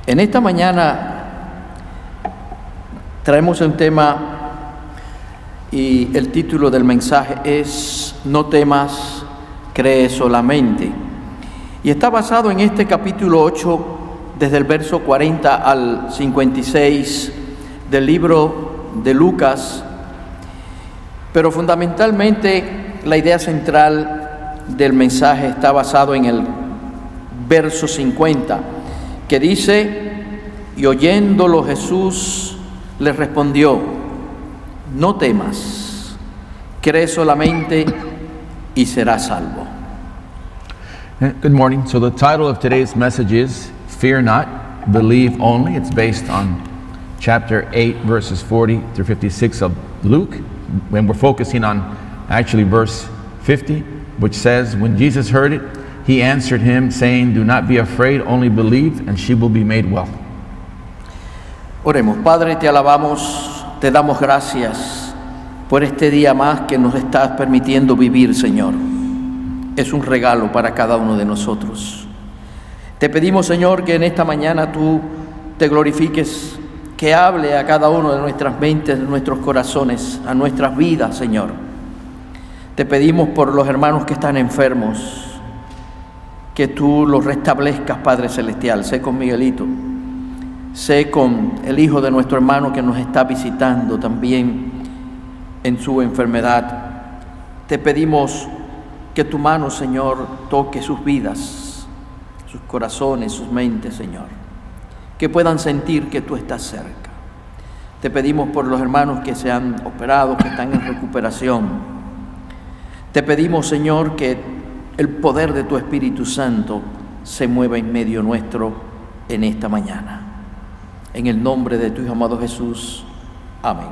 En esta mañana traemos un tema y el título del mensaje es No temas, cree solamente. Y está basado en este capítulo 8, desde el verso 40 al 56 del libro de Lucas. Pero fundamentalmente la idea central del mensaje está basado en el verso 50, que dice: y oyéndolo Jesús le respondió, no temas, cree solamente y serás salvo. Good morning. So the title of today's message is Fear Not, Believe Only. It's based on chapter 8, verses 40 through 56 of Luke. When we're focusing on actually verse 50, which says, when Jesus heard it, he answered him, saying, do not be afraid, only believe, and she will be made well. Oremos. Padre, te alabamos, te damos gracias por este día más que nos estás permitiendo vivir, Señor. Es un regalo para cada uno de nosotros. Te pedimos, Señor, que en esta mañana tú te glorifiques, que hable a cada uno de nuestras mentes, de nuestros corazones, a nuestras vidas, Señor. Te pedimos por los hermanos que están enfermos, que tú los restablezcas, Padre Celestial. Sé con Miguelito, sé con el hijo de nuestro hermano que nos está visitando también en su enfermedad. Te pedimos que tu mano, Señor, toque sus vidas, sus corazones, sus mentes, Señor, que puedan sentir que tú estás cerca. Te pedimos por los hermanos que se han operado, que están en recuperación. Te pedimos, Señor, que el poder de tu Espíritu Santo se mueva en medio nuestro en esta mañana. En el nombre de tu Hijo amado Jesús. Amén.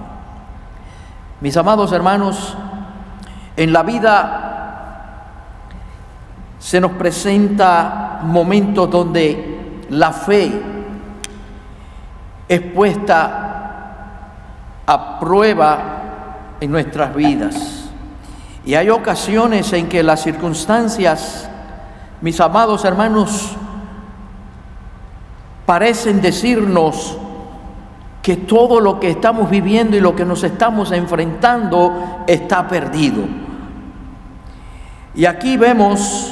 Mis amados hermanos, en la vida se nos presenta momentos donde la fe es puesta a prueba en nuestras vidas. Y hay ocasiones en que las circunstancias, mis amados hermanos, parecen decirnos que todo lo que estamos viviendo y lo que nos estamos enfrentando está perdido. Y aquí vemos,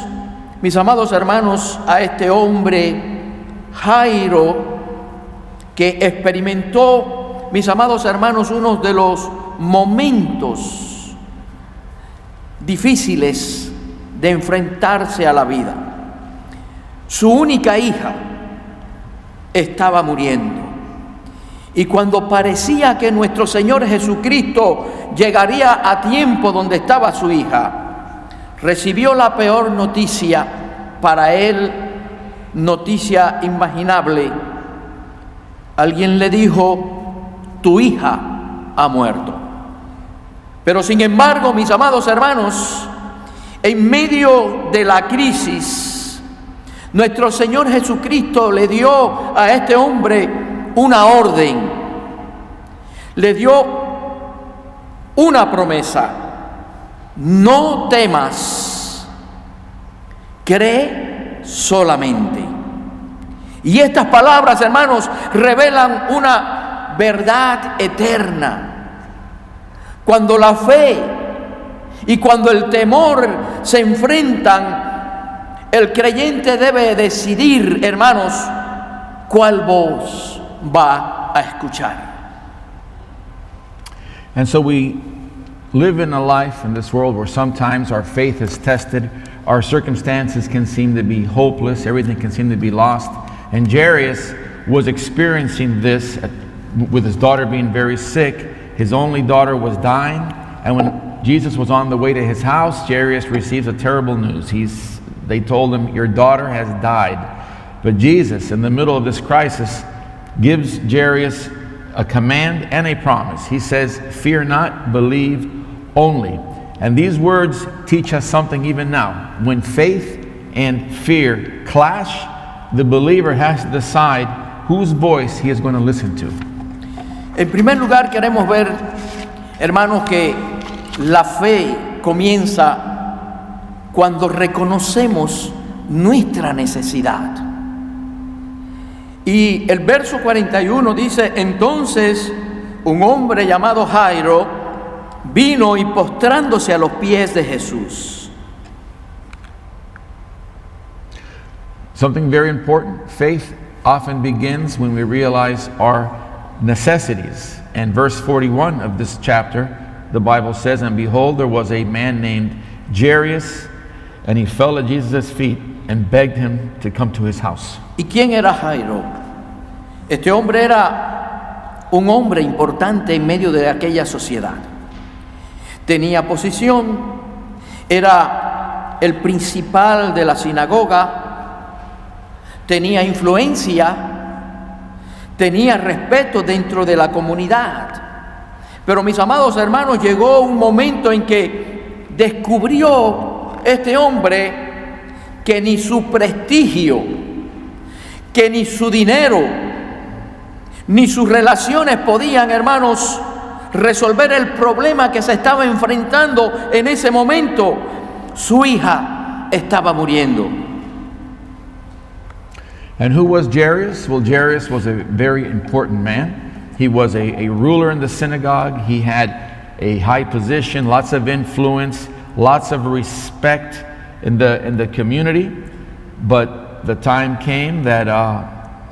mis amados hermanos, a este hombre Jairo, que experimentó, mis amados hermanos, uno de los momentos difíciles de enfrentarse a la vida. Su única hija estaba muriendo. Y cuando parecía que nuestro Señor Jesucristo llegaría a tiempo donde estaba su hija, recibió la peor noticia para él, noticia imaginable. Alguien le dijo, tu hija ha muerto. Pero sin embargo, mis amados hermanos, en medio de la crisis, nuestro Señor Jesucristo le dio a este hombre una orden, le dio una promesa: no temas, cree solamente. Y estas palabras, hermanos, revelan una verdad eterna. Cuando la fe y cuando el temor se enfrentan, el creyente debe decidir, hermanos, cuál voz va a escuchar. And so we live in a life in this world where sometimes our faith is tested, our circumstances can seem to be hopeless, everything can seem to be lost. And Jairus was experiencing this with his daughter being very sick. His only daughter was dying, and when Jesus was on the way to his house, Jairus receives a terrible news. They told him, your daughter has died. But Jesus, in the middle of this crisis, gives Jairus a command and a promise. He says, fear not, believe only. And these words teach us something even now. When faith and fear clash, the believer has to decide whose voice he is going to listen to. En primer lugar, queremos ver, hermanos, que la fe comienza cuando reconocemos nuestra necesidad. Y el verso 41 dice: entonces un hombre llamado Jairo vino y postrándose a los pies de Jesús. Something very important. Faith often begins when we realize our necessities. And verse 41 of this chapter, the Bible says, and behold, there was a man named Jairus, and he fell at Jesus' feet and begged him to come to his house. ¿Y quién era Jairo? Este hombre era un hombre importante en medio de aquella sociedad. Tenía posición, era el principal de la sinagoga, tenía influencia, tenía respeto dentro de la comunidad. Pero mis amados hermanos, llegó un momento en que descubrió este hombre que ni su prestigio, que ni su dinero, ni sus relaciones podían, hermanos, resolver el problema que se estaba enfrentando en ese momento. Su hija estaba muriendo. And who was Jairus? Well, Jairus was a very important man. He was a ruler in the synagogue. He had a high position, lots of influence, lots of respect in the community. But the time came that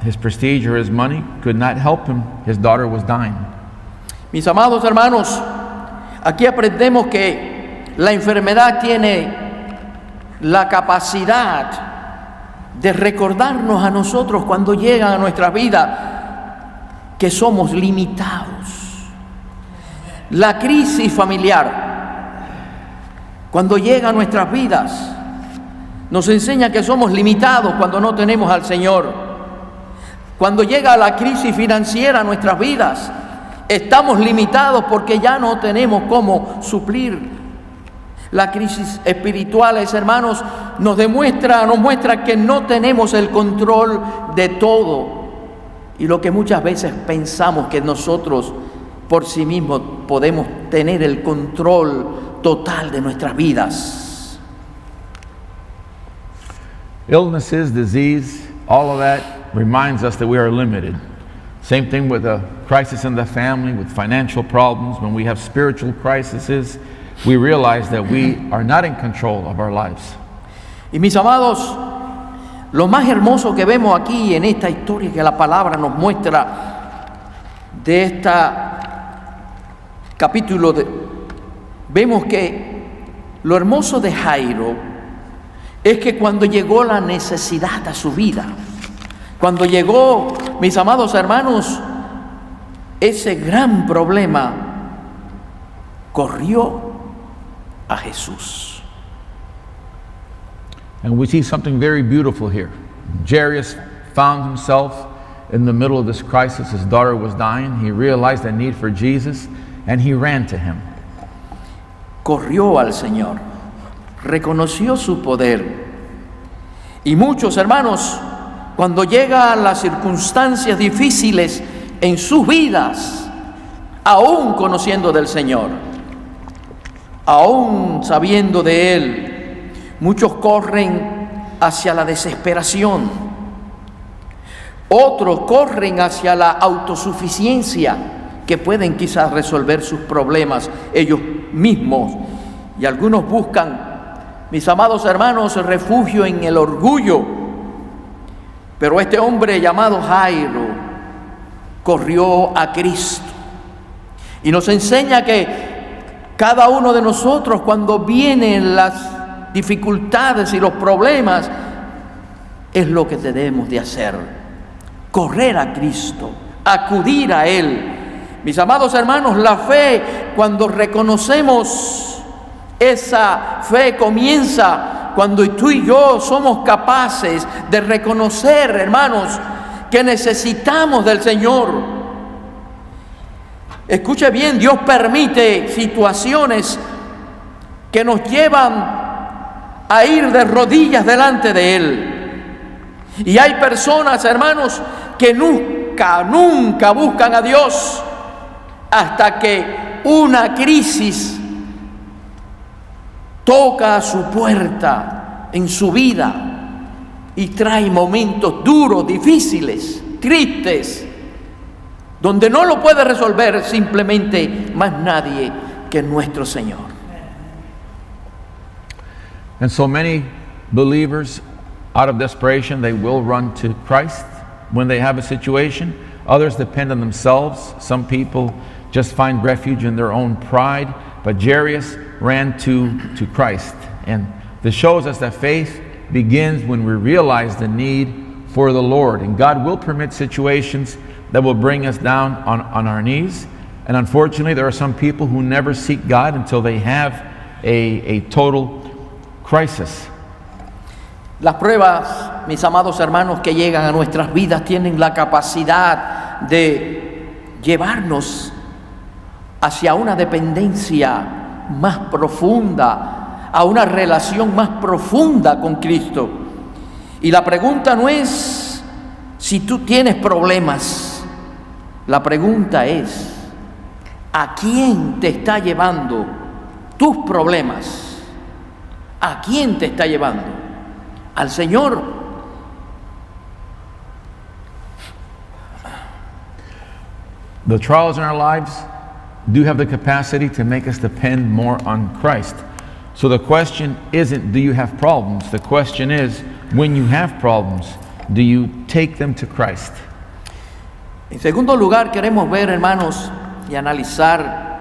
his prestige or his money could not help him. His daughter was dying. Mis amados hermanos, aquí aprendemos que la enfermedad tiene la capacidad de recordarnos a nosotros cuando llegan a nuestra vida que somos limitados. La crisis familiar, cuando llega a nuestras vidas, nos enseña que somos limitados cuando no tenemos al Señor. Cuando llega la crisis financiera a nuestras vidas, estamos limitados porque ya no tenemos cómo suplir. La crisis espiritual, hermanos, nos muestra que no tenemos el control de todo. Y lo que muchas veces pensamos que nosotros por sí mismos podemos tener el control total de nuestras vidas. Illnesses, disease, all of that reminds us that we are limited. Same thing with a crisis in the family, with financial problems. When we have spiritual crises, we realize that we are not in control of our lives. Y mis amados, lo más hermoso que vemos aquí en esta historia que la palabra nos muestra de este capítulo, vemos que lo hermoso de Jairo es que cuando llegó la necesidad a su vida, cuando llegó, mis amados hermanos, ese gran problema, corrió a Jesús. And we see something very beautiful here. Jairus found himself in the middle of this crisis. His daughter was dying. He realized the need for Jesus, and he ran to him. Corrió al Señor, reconoció su poder. Y muchos hermanos, cuando llegan las circunstancias difíciles en sus vidas, aún conociendo del Señor, aún sabiendo de Él, muchos corren hacia la desesperación. Otros corren hacia la autosuficiencia, que pueden quizás resolver sus problemas ellos mismos. Y algunos buscan, mis amados hermanos, refugio en el orgullo. Pero este hombre llamado Jairo corrió a Cristo. Y nos enseña que cada uno de nosotros, cuando vienen las dificultades y los problemas, es lo que debemos de hacer: correr a Cristo, acudir a Él. Mis amados hermanos, la fe, cuando reconocemos esa fe, comienza cuando tú y yo somos capaces de reconocer, hermanos, que necesitamos del Señor. Escuche bien, Dios permite situaciones que nos llevan a ir de rodillas delante de Él. Y hay personas, hermanos, que nunca buscan a Dios hasta que una crisis toca a su puerta en su vida y trae momentos duros, difíciles, tristes, donde no lo puede resolver simplemente más nadie que nuestro Señor. And so many believers, out of desperation, they will run to Christ when they have a situation. Others depend on themselves. Some people just find refuge in their own pride. But Jairus ran to Christ. And this shows us that faith begins when we realize the need for the Lord. And God will permit situations that will bring us down on our knees. And unfortunately, there are some people who never seek God until they have a total crisis. Las pruebas, mis amados hermanos, que llegan a nuestras vidas tienen la capacidad de llevarnos hacia una dependencia más profunda, a una relación más profunda con Cristo. Y la pregunta no es si tú tienes problemas, la pregunta es ¿a quién te está llevando tus problemas? ¿A quién te está llevando? Al Señor. The trials in our lives do have the capacity to make us depend more on Christ. So the question isn't, do you have problems? The question is, when you have problems, do you take them to Christ? En segundo lugar, queremos ver, hermanos, y analizar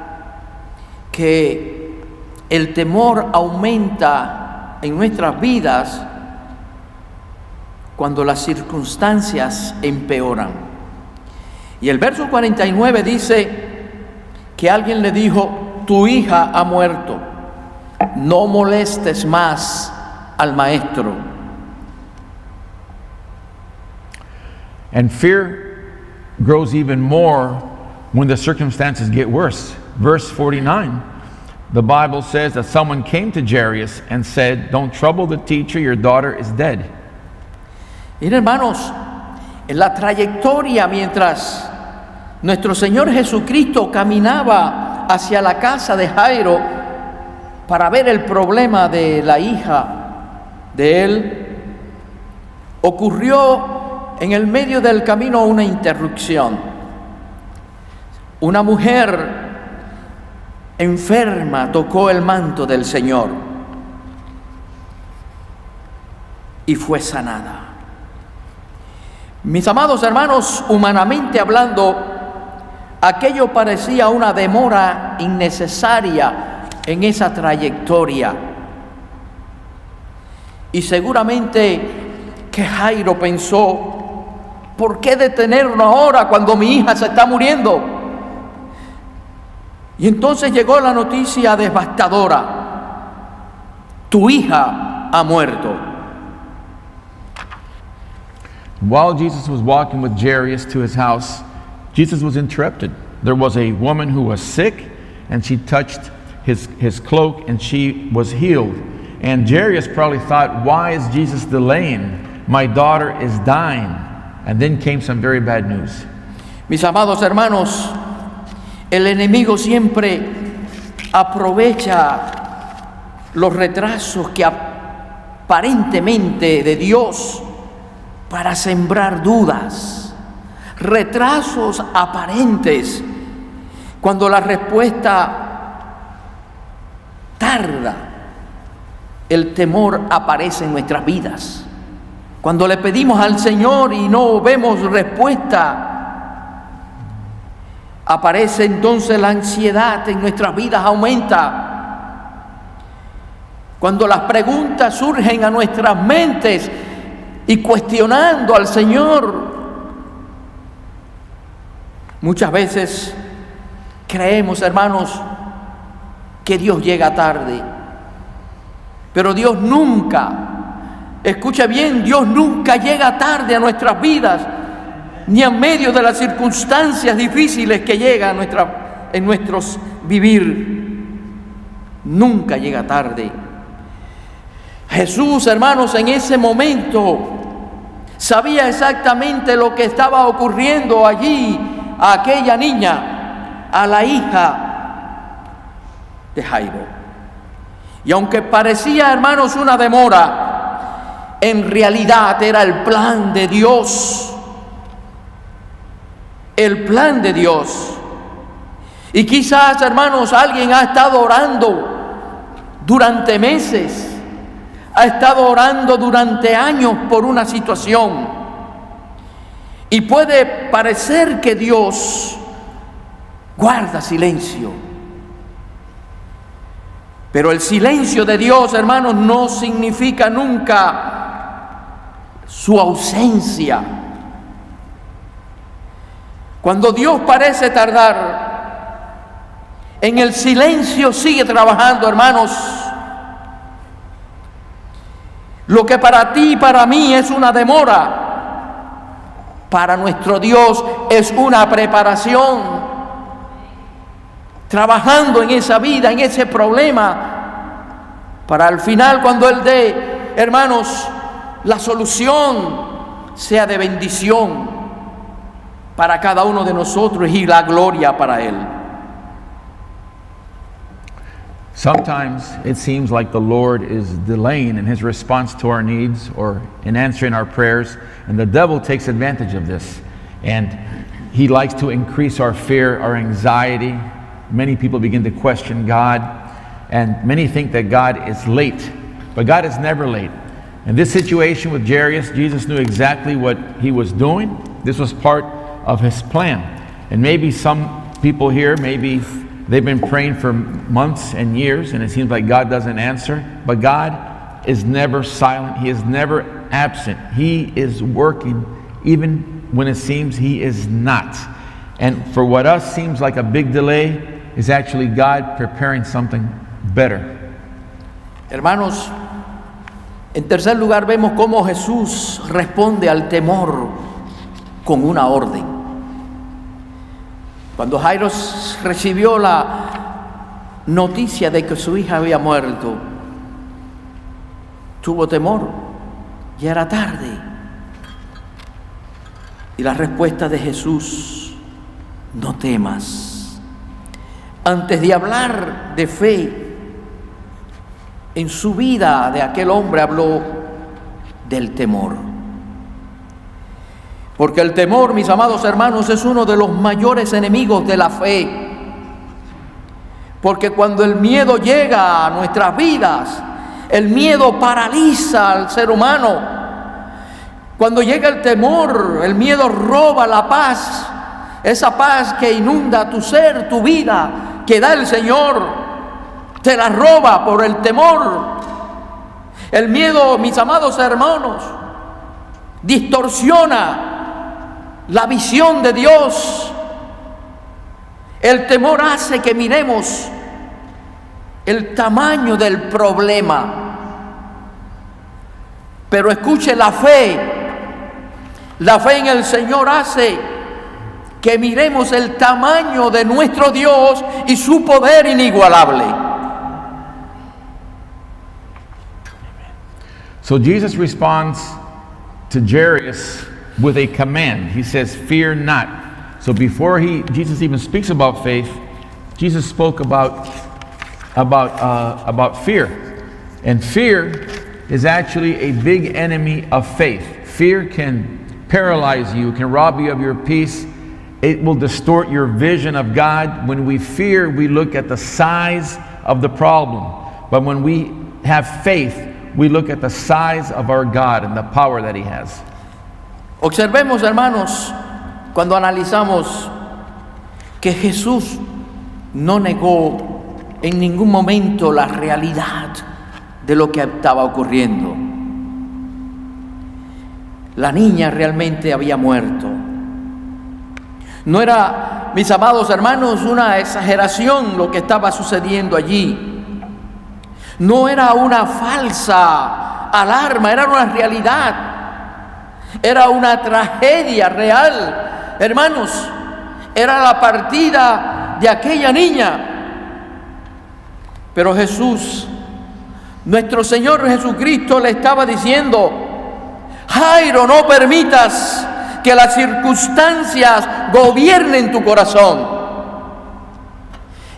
que el temor aumenta en nuestras vidas cuando las circunstancias empeoran. Y el verso 49 dice que alguien le dijo: tu hija ha muerto, no molestes más al maestro. And fear grows even more when the circumstances get worse. Verse 49, the Bible says that someone came to Jairus and said, don't trouble the teacher, your daughter is dead. Miren, hermanos, en la trayectoria mientras nuestro Señor Jesucristo caminaba hacia la casa de Jairo para ver el problema de la hija de él, ocurrió en el medio del camino una interrupción. Una mujer enferma tocó el manto del Señor y fue sanada. Mis amados hermanos, humanamente hablando, aquello parecía una demora innecesaria en esa trayectoria. Y seguramente que Jairo pensó: ¿por qué detenerlo ahora cuando mi hija se está muriendo? Y entonces llegó la noticia devastadora: tu hija ha muerto. While Jesus was walking with Jairus to his house, Jesus was interrupted. There was a woman who was sick, and she touched his cloak, and she was healed. And Jairus probably thought, why is Jesus delaying? My daughter is dying. And then came some very bad news. Mis amados hermanos, el enemigo siempre aprovecha los retrasos que aparentemente de Dios para sembrar dudas, retrasos aparentes, cuando la respuesta tarda, el temor aparece en nuestras vidas. Cuando le pedimos al Señor y no vemos respuesta, aparece entonces la ansiedad en nuestras vidas, aumenta. Cuando las preguntas surgen a nuestras mentes y cuestionando al Señor, muchas veces creemos, hermanos, que Dios llega tarde. Pero Dios nunca, escuche bien, Dios nunca llega tarde a nuestras vidas, ni en medio de las circunstancias difíciles que llegan en nuestros vivir. Nunca llega tarde. Jesús, hermanos, en ese momento sabía exactamente lo que estaba ocurriendo allí a aquella niña, a la hija de Jairo. Y aunque parecía, hermanos, una demora, en realidad era el plan de Dios el plan de Dios. Y quizás, hermanos, alguien ha estado orando durante meses, ha estado orando durante años por una situación. Y puede parecer que Dios guarda silencio. Pero el silencio de Dios, hermanos, no significa nunca su ausencia. Cuando Dios parece tardar, en el silencio sigue trabajando, hermanos. Lo que para ti y para mí es una demora, para nuestro Dios es una preparación. Trabajando en esa vida, en ese problema, para al final, cuando Él dé, hermanos, la solución sea de bendición para cada uno de nosotros y la gloria para Él. Sometimes it seems like the Lord is delaying in His response to our needs or in answering our prayers, and the devil takes advantage of this. And he likes to increase our fear, our anxiety. Many people begin to question God, and many think that God is late, but God is never late. In this situation with Jairus, Jesus knew exactly what He was doing. This was part of His plan. And maybe some people here, maybe they've been praying for months and years, and it seems like God doesn't answer. But God is never silent. He is never absent. He is working even when it seems He is not. And for what us seems like a big delay, is actually God preparing something better. Hermanos, en tercer lugar vemos cómo Jesús responde al temor con una orden. Cuando Jairo recibió la noticia de que su hija había muerto, tuvo temor, ya era tarde. Y la respuesta de Jesús: no temas. Antes de hablar de fe en su vida de aquel hombre, habló del temor. Porque el temor, mis amados hermanos, es uno de los mayores enemigos de la fe. Porque cuando el miedo llega a nuestras vidas, el miedo paraliza al ser humano. Cuando llega el temor, el miedo roba la paz, esa paz que inunda tu ser, tu vida, que da el Señor, te la roba por el temor. El miedo, mis amados hermanos, distorsiona la visión de Dios. El temor hace que miremos el tamaño del problema. Pero escuche, la fe en el Señor hace que miremos el tamaño de nuestro Dios y su poder inigualable. So Jesus responds to Jairus with a command. He says, "Fear not." So before Jesus even speaks about faith, Jesus spoke about fear, and fear is actually a big enemy of faith. Fear can paralyze you, can rob you of your peace. It will distort your vision of God. When we fear, we look at the size of the problem. But when we have faith, we look at the size of our God and the power that He has. Observemos, hermanos, cuando analizamos que Jesús no negó en ningún momento la realidad de lo que estaba ocurriendo. La niña realmente había muerto. No era, mis amados hermanos, una exageración lo que estaba sucediendo allí. No era una falsa alarma, era una realidad. Era una tragedia real. Hermanos, era la partida de aquella niña. Pero Jesús, nuestro Señor Jesucristo, le estaba diciendo: Jairo, no permitas que las circunstancias gobiernen tu corazón.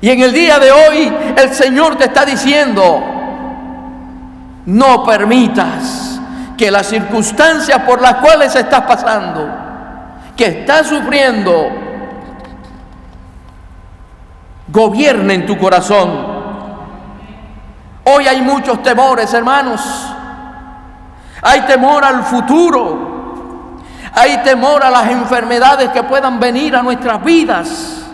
Y en el día de hoy el Señor te está diciendo: no permitas que las circunstancias por las cuales estás pasando, que estás sufriendo, gobierne en tu corazón. Hoy hay muchos temores, hermanos. Hay temor al futuro. Hay temor a las enfermedades que puedan venir a nuestras vidas.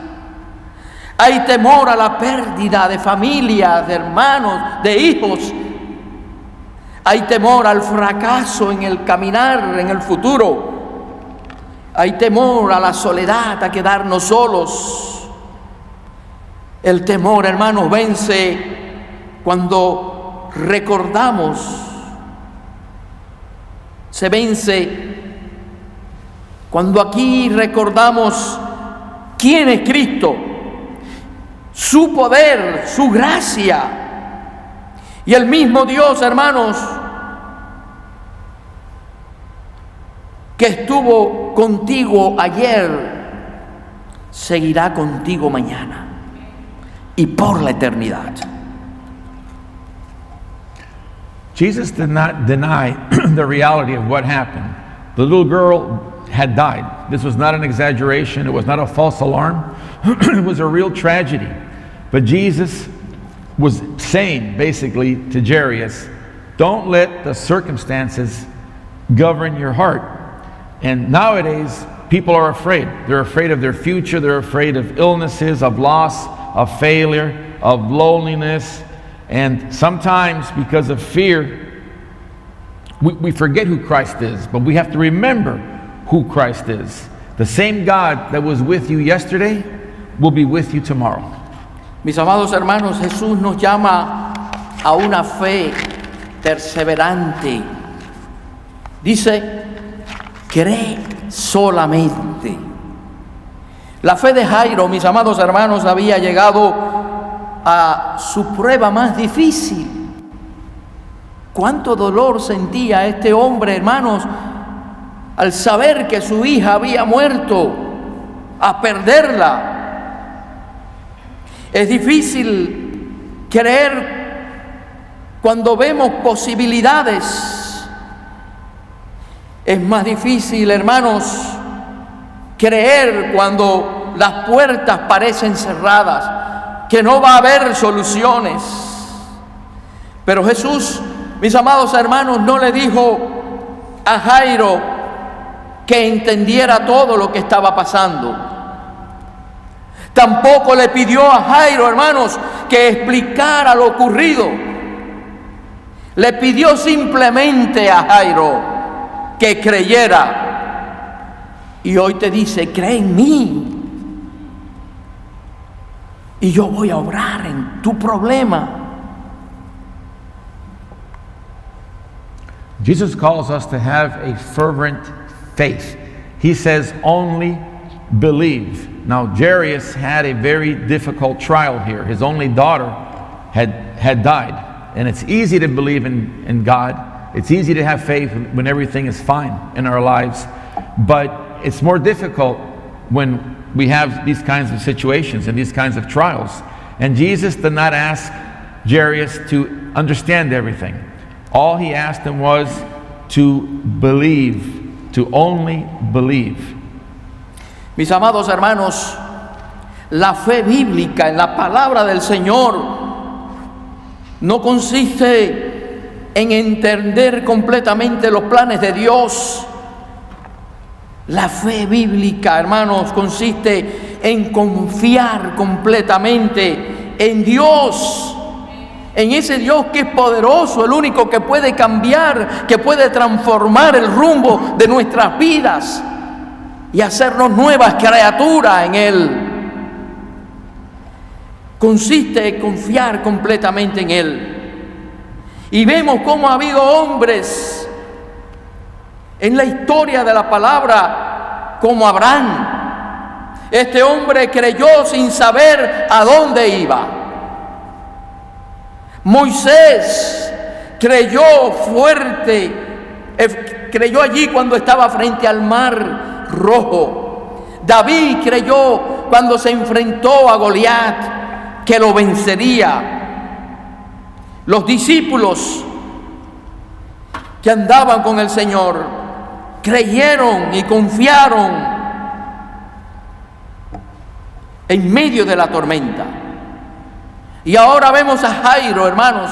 Hay temor a la pérdida de familias, de hermanos, de hijos. Hay temor al fracaso en el caminar, en el futuro. Hay temor a la soledad, a quedarnos solos. El temor, hermanos, vence cuando recordamos. Se vence cuando aquí recordamos quién es Cristo, su poder, su gracia. Y el mismo Dios, hermanos, que estuvo contigo ayer, seguirá contigo mañana y por la eternidad. Jesus did not deny the reality of what happened. The little girl had died. This was not an exaggeration. It was not a false alarm. It was a real tragedy. But Jesus was saying basically to Jairus, don't let the circumstances govern your heart. And nowadays, people are afraid. They're afraid of their future. They're afraid of illnesses, of loss, of failure, of loneliness. And sometimes because of fear, we forget who Christ is. But we have to remember who Christ is. The same God that was with you yesterday will be with you tomorrow. Mis amados hermanos, Jesús nos llama a una fe perseverante. Dice, cree solamente. La fe de Jairo, mis amados hermanos, había llegado a su prueba más difícil. Cuánto dolor sentía este hombre, hermanos, al saber que su hija había muerto, a perderla. Es difícil creer cuando vemos posibilidades. Es más difícil, hermanos, creer cuando las puertas parecen cerradas, que no va a haber soluciones. Pero Jesús, mis amados hermanos, no le dijo a Jairo que entendiera todo lo que estaba pasando. Tampoco le pidió a Jairo, hermanos, que explicara lo ocurrido. Le pidió simplemente a Jairo que creyera. Y hoy te dice, cree en mí. Y yo voy a obrar en tu problema. Jesus calls us to have a fervent faith. He says, only believe. Now, Jairus had a very difficult trial here. His only daughter had died. And it's easy to believe in God. It's easy to have faith when everything is fine in our lives. But it's more difficult when we have these kinds of situations and these kinds of trials. And Jesus did not ask Jairus to understand everything. All he asked him was to believe, to only believe. Mis amados hermanos, la fe bíblica en la palabra del Señor no consiste en entender completamente los planes de Dios. La fe bíblica, hermanos, consiste en confiar completamente en Dios, en ese Dios que es poderoso, el único que puede cambiar, que puede transformar el rumbo de nuestras vidas y hacernos nuevas criaturas en Él. Consiste en confiar completamente en Él. Y vemos cómo ha habido hombres en la historia de la palabra como Abraham. Este hombre creyó sin saber a dónde iba. Moisés creyó fuerte, creyó allí cuando estaba frente al mar Rojo. David creyó cuando se enfrentó a Goliat que lo vencería. Los discípulos que andaban con el Señor creyeron y confiaron en medio de la tormenta. Y ahora vemos a Jairo, hermanos.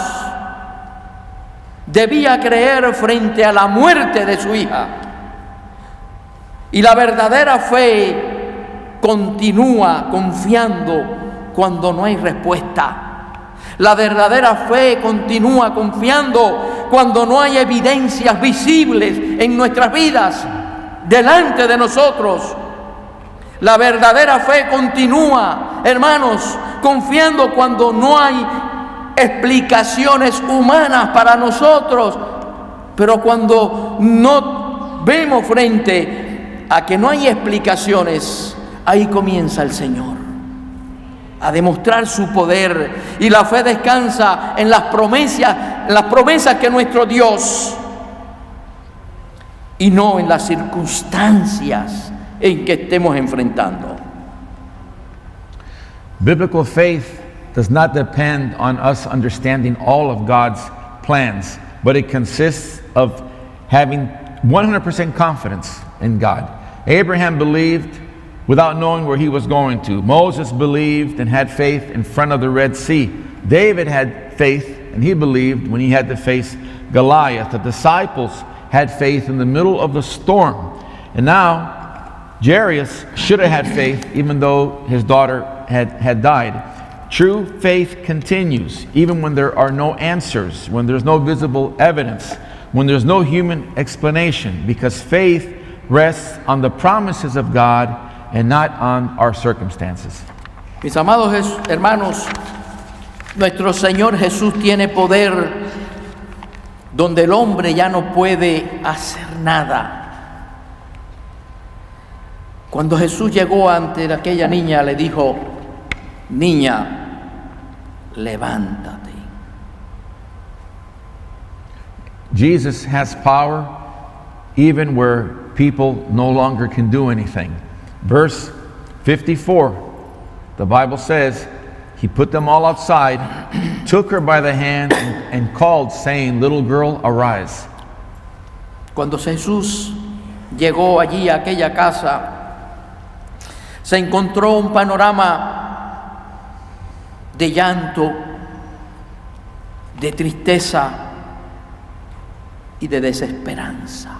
Debía creer frente a la muerte de su hija. Y la verdadera fe continúa confiando cuando no hay respuesta. La verdadera fe continúa confiando cuando no hay evidencias visibles en nuestras vidas, delante de nosotros. La verdadera fe continúa, hermanos, confiando cuando no hay explicaciones humanas para nosotros. Pero cuando no vemos frente a que no hay explicaciones, ahí comienza el Señor a demostrar su poder, y la fe descansa en las promesas que nuestro Dios, y no en las circunstancias en que estemos enfrentando. Biblical faith does not depend on us understanding all of God's plans, but it consists of having 100% confidence in God. Abraham believed without knowing where he was going to. Moses believed and had faith in front of the Red Sea. David had faith and he believed when he had to face Goliath. The disciples had faith in the middle of the storm. And now Jairus should have had faith even though his daughter had died. True faith continues even when there are no answers, when there's no visible evidence, when there's no human explanation, because faith rests on the promises of God and not on our circumstances. Mis amados hermanos, nuestro Señor Jesús tiene poder donde el hombre ya no puede hacer nada. Cuando Jesús llegó ante aquella niña, le dijo: niña, levántate. Jesus has power even where people no longer can do anything. Verse 54, the Bible says, he put them all outside, took her by the hand, and called, saying, little girl, arise. Cuando Jesús llegó allí a aquella casa, se encontró un panorama de llanto, de tristeza y de desesperanza.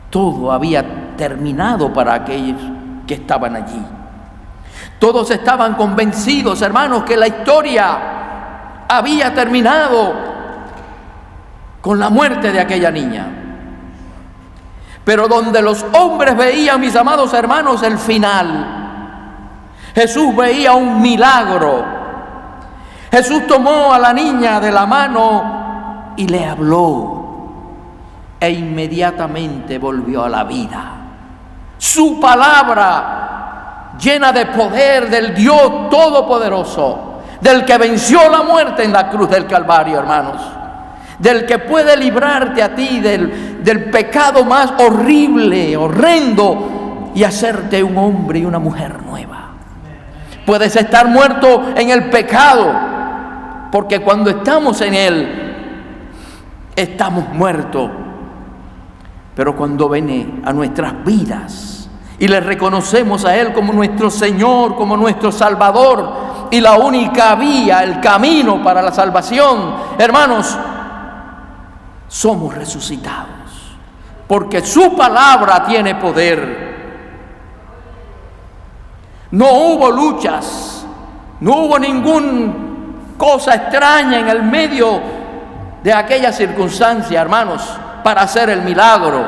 Todo había terminado para aquellos que estaban allí. Todos estaban convencidos, hermanos, que la historia había terminado con la muerte de aquella niña. Pero donde los hombres veían, mis amados hermanos, el final, Jesús veía un milagro. Jesús tomó a la niña de la mano y le habló, e inmediatamente volvió a la vida. Su palabra, llena de poder del Dios Todopoderoso, del que venció la muerte en la cruz del Calvario, hermanos, del que puede librarte a ti del pecado más horrible, horrendo, y hacerte un hombre y una mujer nueva. Puedes estar muerto en el pecado, porque cuando estamos en él, estamos muertos. Pero cuando viene a nuestras vidas y le reconocemos a Él como nuestro Señor, como nuestro Salvador y la única vía, el camino para la salvación, hermanos, somos resucitados, porque su palabra tiene poder. No hubo luchas, no hubo ninguna cosa extraña en el medio de aquella circunstancia, hermanos, para hacer el milagro.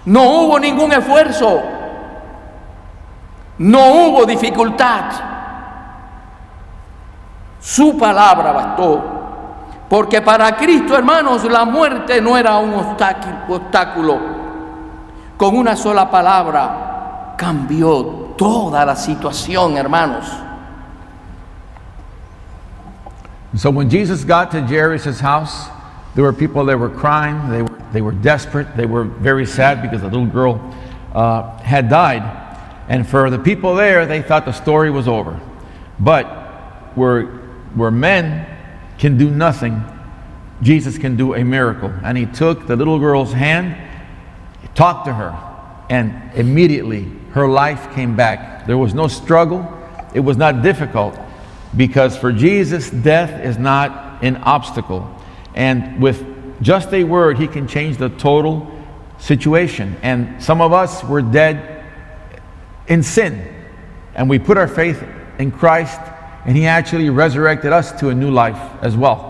No hubo ningún esfuerzo, no hubo dificultad. Su palabra bastó, porque para Cristo, hermanos, la muerte no era un obstáculo. Con una sola palabra cambió toda la situación, hermanos. So when Jesus got to Jairus' house, there were people that were crying, they were desperate, they were very sad because the little girl had died. And for the people there, they thought the story was over. But where men can do nothing, Jesus can do a miracle. And he took the little girl's hand, talked to her, and immediately her life came back. There was no struggle, it was not difficult. because for Jesus, death is not an obstacle. And with just a word, he can change the total situation. And some of us were dead in sin, and we put our faith in Christ, and he actually resurrected us to a new life as well.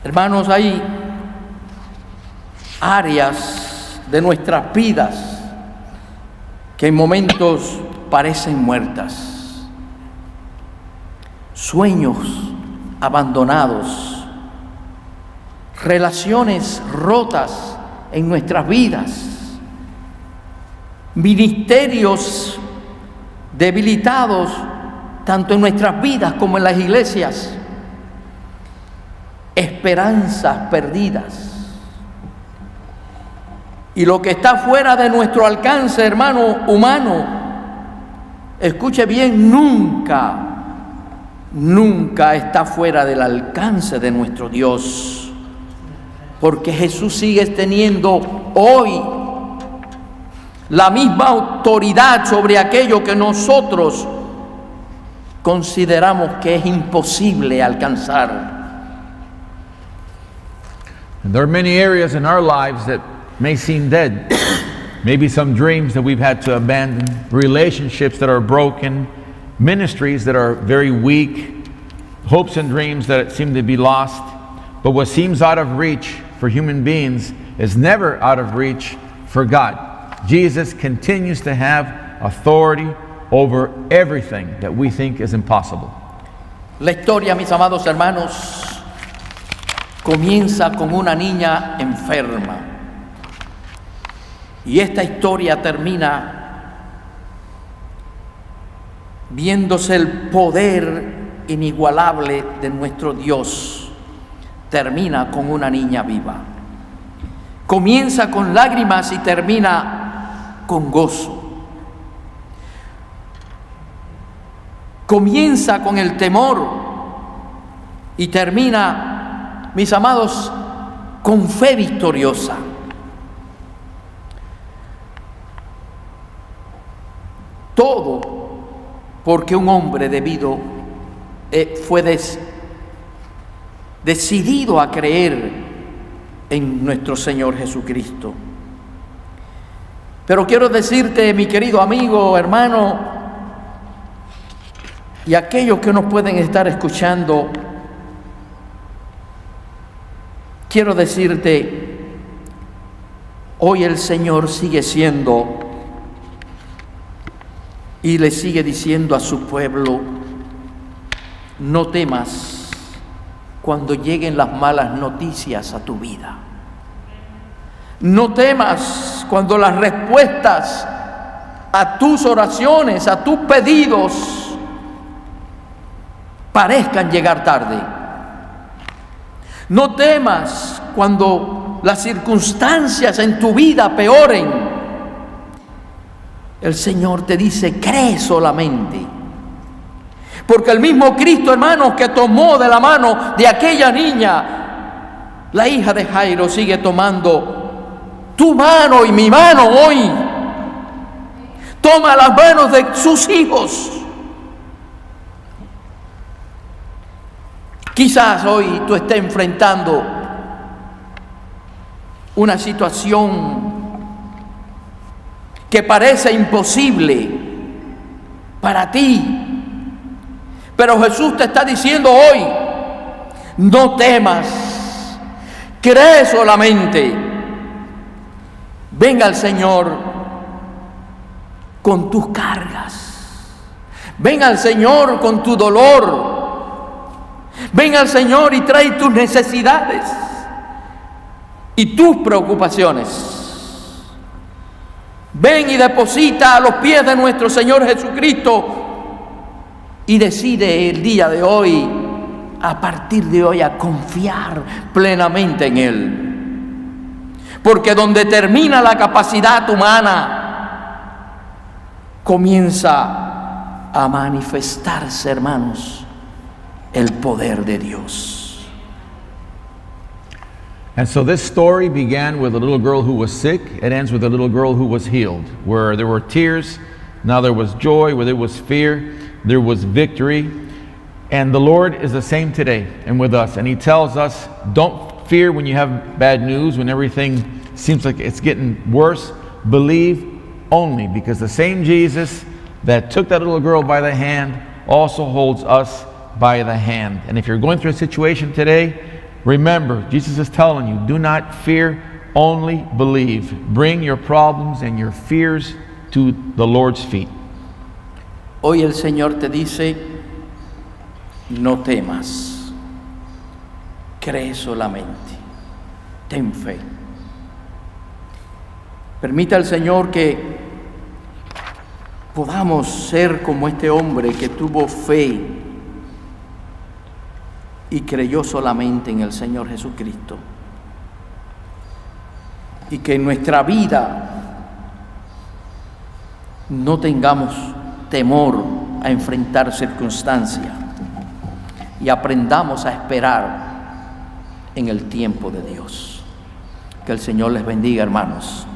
Hermanos, hay áreas de nuestras vidas que en momentos parecen muertas. Sueños abandonados, relaciones rotas en nuestras vidas, ministerios debilitados tanto en nuestras vidas como en las iglesias, esperanzas perdidas. Y lo que está fuera de nuestro alcance, hermano humano, escuche bien, nunca está fuera del alcance de nuestro Dios. Porque Jesús sigue teniendo hoy la misma autoridad sobre aquello que nosotros consideramos que es imposible alcanzar. And there are many areas in our lives that may seem dead. Maybe some dreams that we've had to abandon, relationships that are broken, ministries that are very weak, hopes and dreams that seem to be lost. But what seems out of reach for human beings is never out of reach for God. Jesus continues to have authority over everything that we think is impossible. La historia, mis amados hermanos, comienza con una niña enferma. Y esta historia termina viéndose el poder inigualable de nuestro Dios. Termina con una niña viva. Comienza con lágrimas y termina con gozo. Comienza con el temor y termina, mis amados, con fe victoriosa. Todo porque un hombre fue decidido a creer en nuestro Señor Jesucristo. Pero quiero decirte, mi querido amigo, hermano, y aquellos que nos pueden estar escuchando, quiero decirte, hoy el Señor sigue siendo y le sigue diciendo a su pueblo: no temas cuando lleguen las malas noticias a tu vida. No temas cuando las respuestas a tus oraciones, a tus pedidos, parezcan llegar tarde. No temas cuando las circunstancias en tu vida peoren. El Señor te dice: cree solamente. Porque el mismo Cristo, hermanos, que tomó de la mano de aquella niña, la hija de Jairo, sigue tomando tu mano y mi mano hoy. Toma las manos de sus hijos. Quizás hoy tú estés enfrentando una situación que parece imposible para ti. Pero Jesús te está diciendo hoy: no temas, cree solamente. Venga al Señor con tus cargas. Venga al Señor con tu dolor. Venga al Señor y trae tus necesidades y tus preocupaciones. Ven y deposita a los pies de nuestro Señor Jesucristo y decide el día de hoy, a partir de hoy, a confiar plenamente en Él. Porque donde termina la capacidad humana, comienza a manifestarse, hermanos, el poder de Dios. And so this story began with a little girl who was sick. It ends with a little girl who was healed. Where there were tears, now there was joy. Where there was fear, there was victory. And the Lord is the same today and with us. And He tells us, don't fear when you have bad news, when everything seems like it's getting worse. Believe only, because the same Jesus that took that little girl by the hand also holds us by the hand. And if you're going through a situation today, remember, Jesus is telling you, do not fear, only believe. Bring your problems and your fears to the Lord's feet. Hoy el Señor te dice, no temas, cree solamente, ten fe. Permita al Señor que podamos ser como este hombre que tuvo fe y creyó solamente en el Señor Jesucristo. Y que en nuestra vida no tengamos temor a enfrentar circunstancias y aprendamos a esperar en el tiempo de Dios. Que el Señor les bendiga, hermanos.